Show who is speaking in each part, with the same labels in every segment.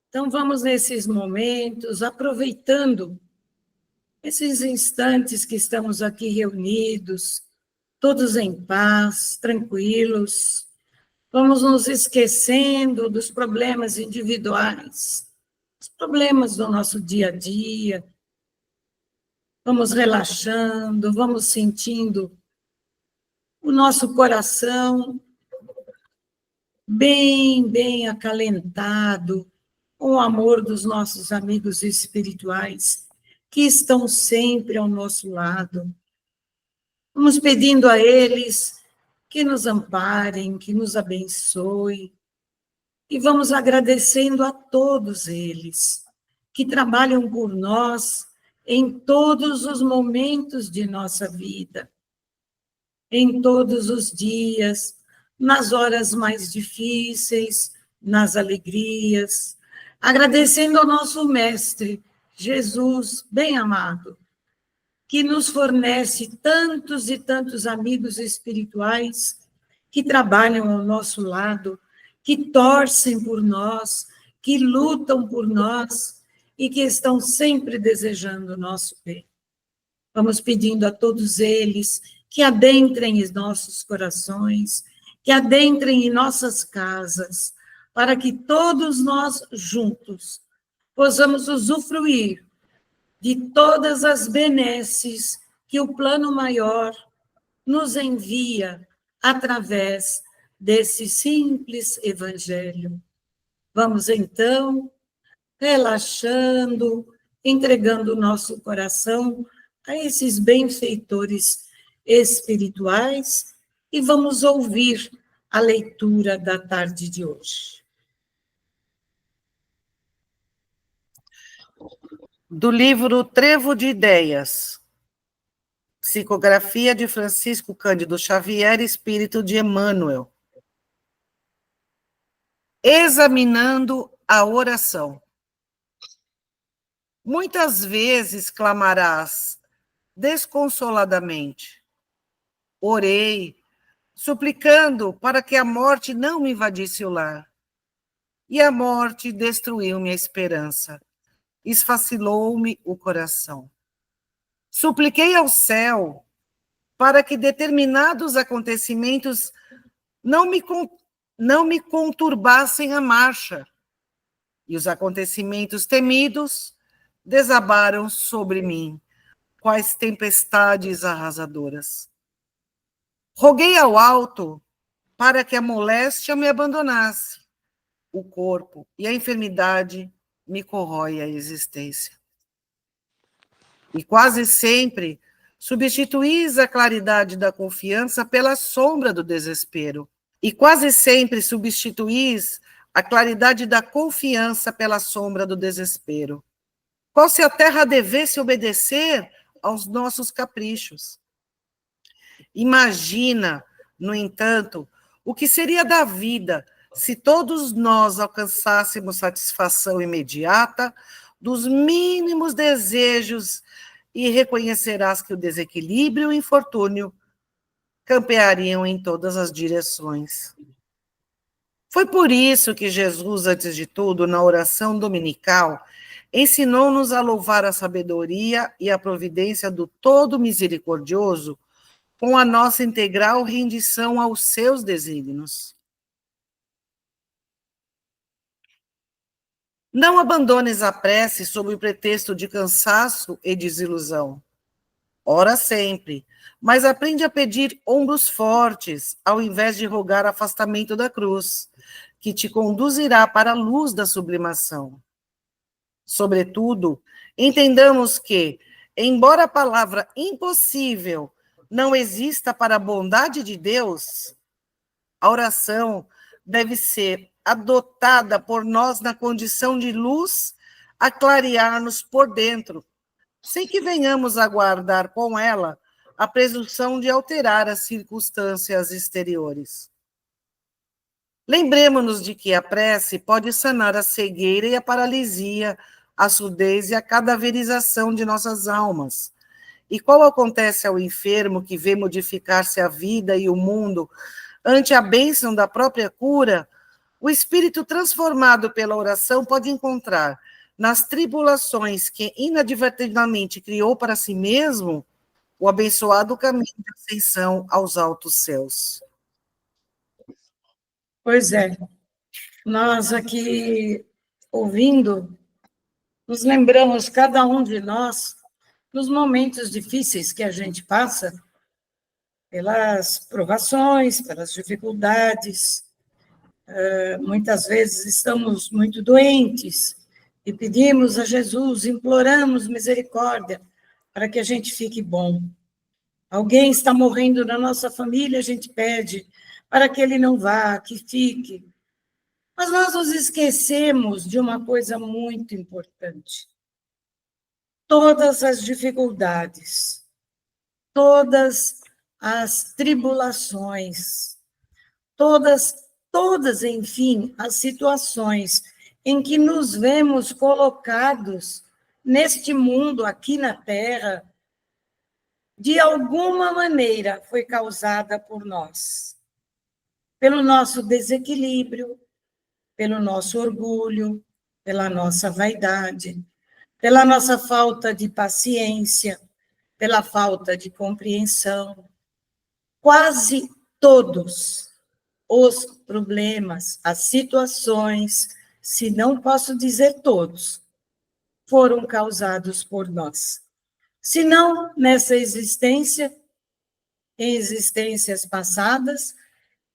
Speaker 1: Então, vamos nesses momentos, aproveitando esses instantes que estamos aqui reunidos, todos em paz, tranquilos, vamos nos esquecendo dos problemas individuais, os problemas do nosso dia a dia, vamos relaxando, vamos sentindo o nosso coração bem acalentado, com o amor dos nossos amigos espirituais, que estão sempre ao nosso lado. Vamos pedindo a eles que nos amparem, que nos abençoem, e vamos agradecendo a todos eles que trabalham por nós em todos os momentos de nossa vida, em todos os dias, nas horas mais difíceis, nas alegrias, agradecendo ao nosso Mestre, Jesus, bem amado, que nos fornece tantos e tantos amigos espirituais que trabalham ao nosso lado, que torcem por nós, que lutam por nós e que estão sempre desejando o nosso bem. Vamos pedindo a todos eles que adentrem em nossos corações, que adentrem em nossas casas, para que todos nós juntos possamos usufruir de todas as benesses que o plano maior nos envia através desse simples evangelho. Vamos então relaxando, entregando o nosso coração a esses benfeitores espirituais e vamos ouvir a leitura da tarde de hoje.
Speaker 2: Do livro Trevo de Ideias, psicografia de Francisco Cândido Xavier, espírito de Emmanuel. Examinando a oração. Muitas vezes clamarás desconsoladamente. Orei, suplicando para que a morte não me invadisse o lar. E a morte destruiu minha esperança. Esfacilou-me o coração. Supliquei ao céu para que determinados acontecimentos não me conturbassem a marcha. E os acontecimentos temidos desabaram sobre mim, quais tempestades arrasadoras. Roguei ao alto para que a moléstia me abandonasse. O corpo e a enfermidade me corrói a existência. E quase sempre substituís a claridade da confiança pela sombra do desespero. E quase sempre substituís a claridade da confiança pela sombra do desespero. Qual se a terra devesse obedecer aos nossos caprichos? Imagina, no entanto, o que seria da vida se todos nós alcançássemos satisfação imediata dos mínimos desejos e reconhecerás que o desequilíbrio e o infortúnio campeariam em todas as direções. Foi por isso que Jesus, antes de tudo, na oração dominical, ensinou-nos a louvar a sabedoria e a providência do Todo Misericordioso com a nossa integral rendição aos seus desígnios. Não abandones a prece sob o pretexto de cansaço e desilusão. Ora sempre, mas aprende a pedir ombros fortes, ao invés de rogar afastamento da cruz, que te conduzirá para a luz da sublimação. Sobretudo, entendamos que, embora a palavra impossível não exista para a bondade de Deus, a oração deve ser adotada por nós na condição de luz a clarear-nos por dentro, sem que venhamos a guardar com ela a presunção de alterar as circunstâncias exteriores. Lembremos-nos de que a prece pode sanar a cegueira e a paralisia, a surdez e a cadaverização de nossas almas. E qual acontece ao enfermo que vê modificar-se a vida e o mundo ante a bênção da própria cura, O espírito transformado pela oração pode encontrar nas tribulações que inadvertidamente criou para si mesmo o abençoado caminho de ascensão aos altos céus.
Speaker 1: Pois é, nós aqui ouvindo, nos lembramos, cada um de nós, nos momentos difíceis que a gente passa, pelas provações, pelas dificuldades. Muitas vezes estamos muito doentes e pedimos a Jesus, imploramos misericórdia para que a gente fique bom. Alguém está morrendo na nossa família, a gente pede para que ele não vá, que fique. Mas nós nos esquecemos de uma coisa muito importante. Todas as dificuldades, todas as tribulações, todas, enfim, as situações em que nos vemos colocados neste mundo, aqui na Terra, de alguma maneira foi causada por nós. Pelo nosso desequilíbrio, pelo nosso orgulho, pela nossa vaidade, pela nossa falta de paciência, pela falta de compreensão. Quase todos os problemas, as situações, se não posso dizer todos, foram causados por nós. Se não nessa existência, em existências passadas,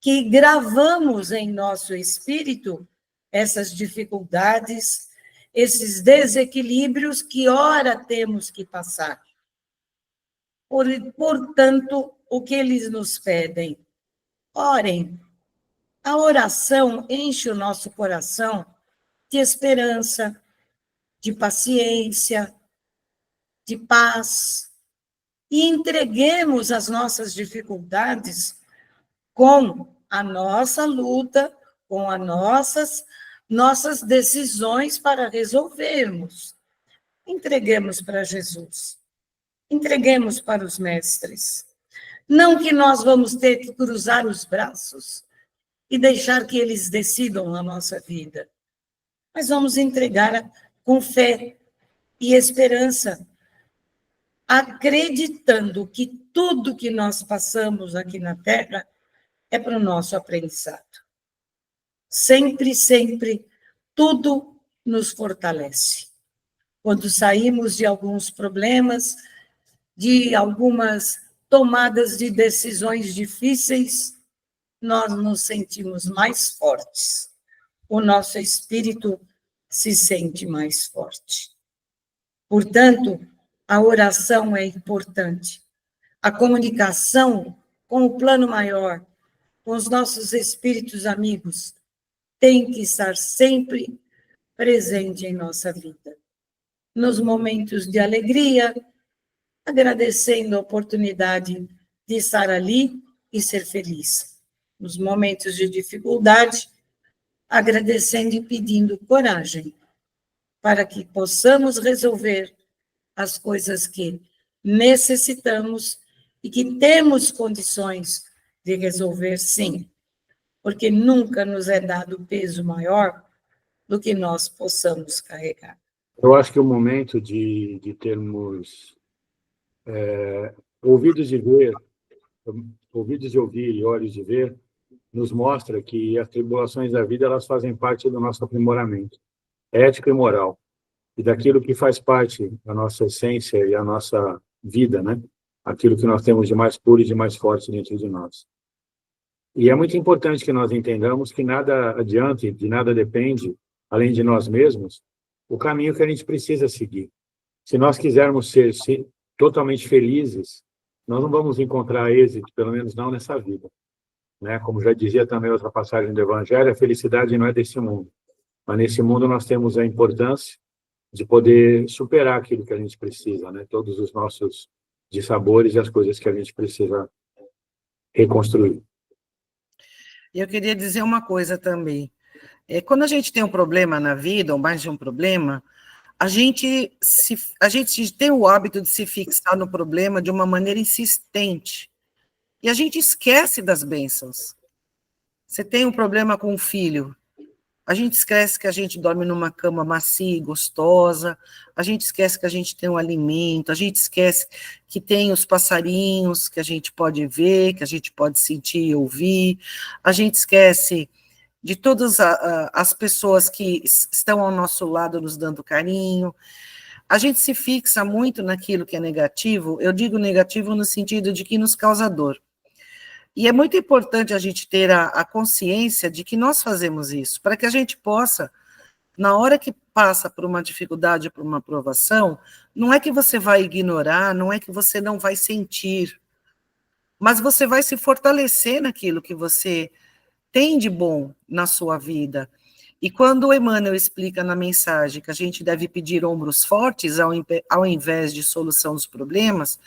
Speaker 1: que gravamos em nosso espírito essas dificuldades, esses desequilíbrios que ora temos que passar. Portanto, o que eles nos pedem? Orem. A oração enche o nosso coração de esperança, de paciência, de paz, e entreguemos as nossas dificuldades com a nossa luta, com as nossas decisões para resolvermos. Entreguemos para Jesus. Entreguemos para os mestres. Não que nós vamos ter que cruzar os braços e deixar que eles decidam a nossa vida, mas vamos entregar com fé e esperança, acreditando que tudo que nós passamos aqui na Terra é para o nosso aprendizado. Sempre, sempre, tudo nos fortalece. Quando saímos de alguns problemas, de algumas tomadas de decisões difíceis, nós nos sentimos mais fortes. O nosso espírito se sente mais forte. Portanto, a oração é importante. A comunicação com o plano maior, com os nossos espíritos amigos, tem que estar sempre presente em nossa vida. Nos momentos de alegria, agradecendo a oportunidade de estar ali e ser feliz. Nos momentos de dificuldade, agradecendo e pedindo coragem para que possamos resolver as coisas que necessitamos e que temos condições de resolver, sim, porque nunca nos é dado peso maior do que nós possamos carregar.
Speaker 3: Eu acho que o momento de termos ouvidos de ver, ouvidos de ouvir e olhos de ver, nos mostra que as tribulações da vida elas fazem parte do nosso aprimoramento ético e moral, e daquilo que faz parte da nossa essência e a nossa vida, né? Aquilo que nós temos de mais puro e de mais forte dentro de nós. E é muito importante que nós entendamos que nada adianta, de nada depende, além de nós mesmos, o caminho que a gente precisa seguir. Se nós quisermos ser totalmente felizes, nós não vamos encontrar êxito, pelo menos não nessa vida. Né? Como já dizia também outra passagem do Evangelho, a felicidade não é desse mundo. Mas nesse mundo nós temos a importância de poder superar aquilo que a gente precisa, né? Todos os nossos dissabores e as coisas que a gente precisa reconstruir.
Speaker 2: Eu queria dizer uma coisa também. Quando a gente tem um problema na vida, ou mais de um problema, a gente tem o hábito de se fixar no problema de uma maneira insistente. E a gente esquece das bênçãos. Você tem um problema com um filho, A gente esquece que a gente dorme numa cama macia e gostosa, a gente esquece que a gente tem um alimento, a gente esquece que tem os passarinhos que a gente pode ver, que a gente pode sentir e ouvir, a gente esquece de todas as pessoas que estão ao nosso lado nos dando carinho. A gente se fixa muito naquilo que é negativo, eu digo negativo no sentido de que nos causa dor. E é muito importante a gente ter a consciência de que nós fazemos isso, para que a gente possa, na hora que passa por uma dificuldade, por uma provação, não é que você vai ignorar, não é que você não vai sentir, mas você vai se fortalecer naquilo que você tem de bom na sua vida. E quando o Emmanuel explica na mensagem que a gente deve pedir ombros fortes ao invés de solução dos problemas,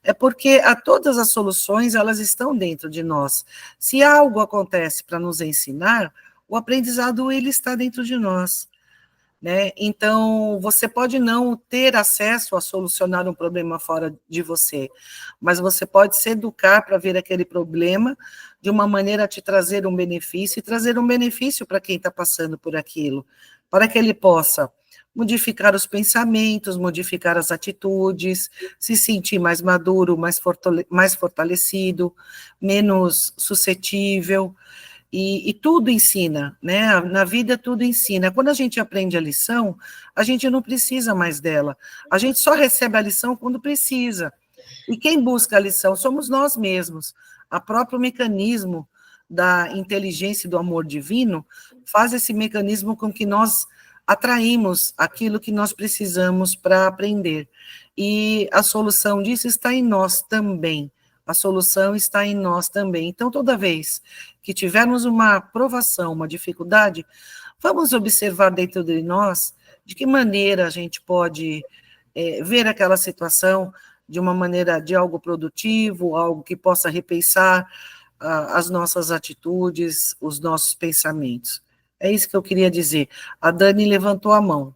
Speaker 2: é porque todas as soluções, elas estão dentro de nós. Se algo acontece para nos ensinar, o aprendizado, ele está dentro de nós. Né? Então, você pode não ter acesso a solucionar um problema fora de você, mas você pode se educar para ver aquele problema de uma maneira a te trazer um benefício, e trazer um benefício para quem está passando por aquilo, para que ele possa modificar os pensamentos, modificar as atitudes, se sentir mais maduro, mais fortalecido, menos suscetível. E tudo ensina, né? Na vida tudo ensina. Quando a gente aprende a lição, a gente não precisa mais dela. A gente só recebe a lição quando precisa. E quem busca a lição somos nós mesmos. O próprio mecanismo da inteligência e do amor divino faz esse mecanismo com que nós atraímos aquilo que nós precisamos para aprender. E a solução disso está em nós também. A solução está em nós também. Então, toda vez que tivermos uma provação, uma dificuldade, vamos observar dentro de nós de que maneira a gente pode ver aquela situação de uma maneira de algo produtivo, algo que possa repensar as nossas atitudes, os nossos pensamentos. É isso que eu queria dizer. A Dani levantou a mão.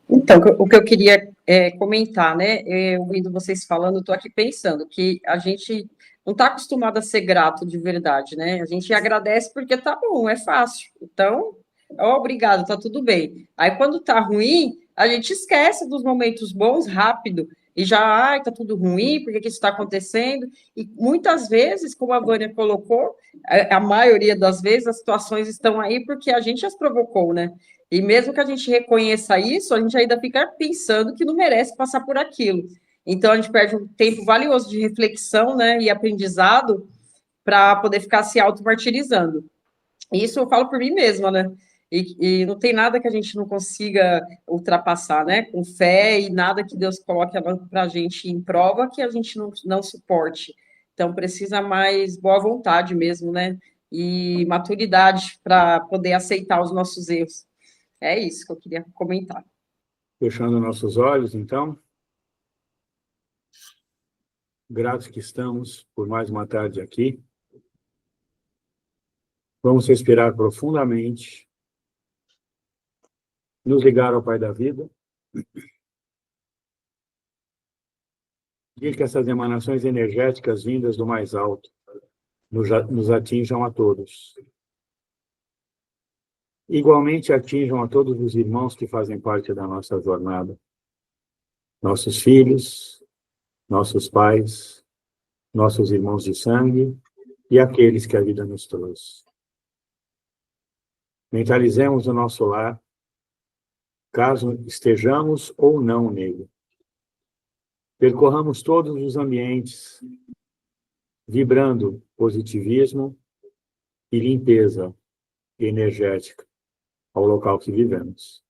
Speaker 4: Então, o que eu queria comentar, né, ouvindo vocês falando, estou aqui pensando que a gente não está acostumado a ser grato de verdade, né? A gente agradece porque tá bom, é fácil. Então, obrigado, tá tudo bem. Aí, quando tá ruim, a gente esquece dos momentos bons rápido e já, ai, tá tudo ruim, por que isso está acontecendo? E muitas vezes, como a Vânia colocou, a maioria das vezes as situações estão aí porque a gente as provocou, né? E mesmo que a gente reconheça isso, a gente ainda fica pensando que não merece passar por aquilo. Então, a gente perde um tempo valioso de reflexão, né, e aprendizado para poder ficar se auto-martirizando. Isso eu falo por mim mesma, né? E não tem nada que a gente não consiga ultrapassar, né? Com fé e nada que Deus coloque para a gente em prova que a gente não suporte. Então, precisa mais boa vontade mesmo, né? E maturidade para poder aceitar os nossos erros. É isso que eu queria comentar.
Speaker 3: Fechando nossos olhos, então. Gratos que estamos por mais uma tarde aqui. Vamos respirar profundamente. Nos ligar ao Pai da Vida. Pedir que essas emanações energéticas vindas do mais alto nos atinjam a todos. Igualmente atinjam a todos os irmãos que fazem parte da nossa jornada. Nossos filhos, nossos pais, nossos irmãos de sangue e aqueles que a vida nos trouxe. Mentalizemos o nosso lar, caso estejamos ou não nele. Percorramos todos os ambientes, vibrando positivismo e limpeza energética ao local que vivemos.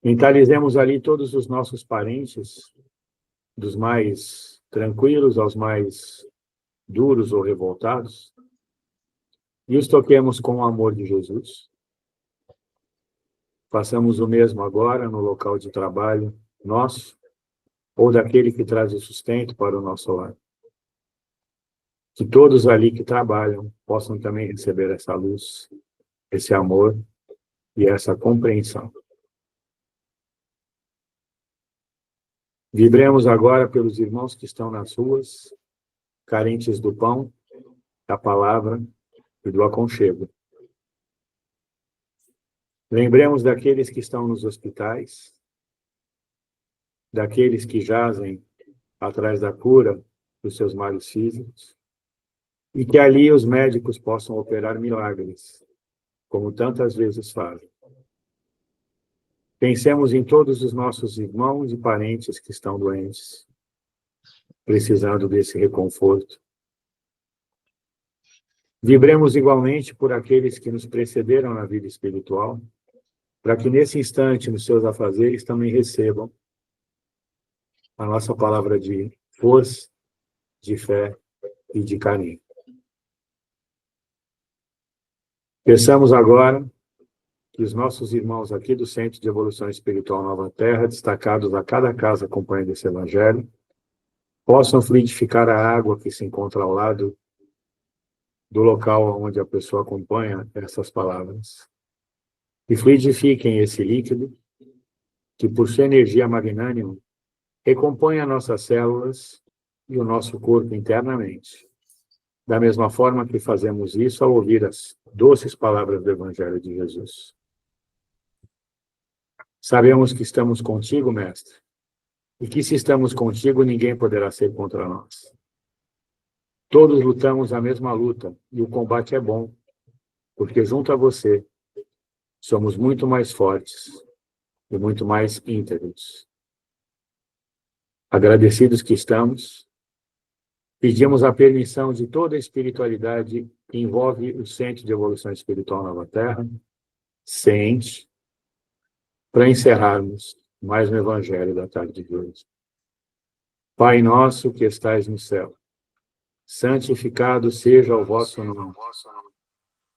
Speaker 3: Mentalizemos ali todos os nossos parentes, dos mais tranquilos aos mais duros ou revoltados, e os toquemos com o amor de Jesus. Façamos o mesmo agora no local de trabalho nosso, ou daquele que traz o sustento para o nosso lar. Que todos ali que trabalham possam também receber essa luz, esse amor e essa compreensão. Vibremos agora pelos irmãos que estão nas ruas, carentes do pão, da palavra e do aconchego. Lembremos daqueles que estão nos hospitais, daqueles que jazem atrás da cura dos seus males físicos, e que ali os médicos possam operar milagres, como tantas vezes fazem. Pensemos em todos os nossos irmãos e parentes que estão doentes, precisando desse reconforto. Vibremos igualmente por aqueles que nos precederam na vida espiritual, para que nesse instante, nos seus afazeres, também recebam a nossa palavra de força, de fé e de carinho. Peçamos agora que os nossos irmãos aqui do Centro de Evolução Espiritual Nova Terra, destacados a cada casa acompanhando esse Evangelho, possam fluidificar a água que se encontra ao lado do local onde a pessoa acompanha essas palavras. E fluidifiquem esse líquido, que por sua energia magnânima, recompõe as nossas células e o nosso corpo internamente. Da mesma forma que fazemos isso ao ouvir as doces palavras do Evangelho de Jesus. Sabemos que estamos contigo, Mestre, e que se estamos contigo, ninguém poderá ser contra nós. Todos lutamos a mesma luta, e o combate é bom, porque junto a você, somos muito mais fortes e muito mais íntegros. Agradecidos que estamos, pedimos a permissão de toda a espiritualidade que envolve o Centro de Evolução Espiritual Nova Terra, CENTE, para encerrarmos mais um Evangelho da tarde de hoje. Pai nosso que estais no céu, santificado seja o vosso nome.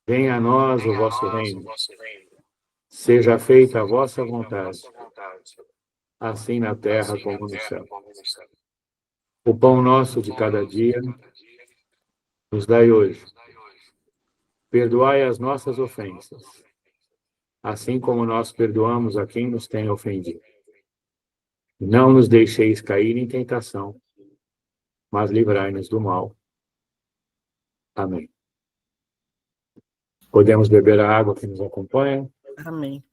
Speaker 3: Venha a nós o vosso reino. Seja feita a vossa vontade, assim na terra como no céu. O pão nosso de cada dia nos dai hoje. Perdoai as nossas ofensas, assim como nós perdoamos a quem nos tem ofendido. Não nos deixeis cair em tentação, mas livrai-nos do mal. Amém. Podemos beber a água que nos acompanha?
Speaker 2: Amém.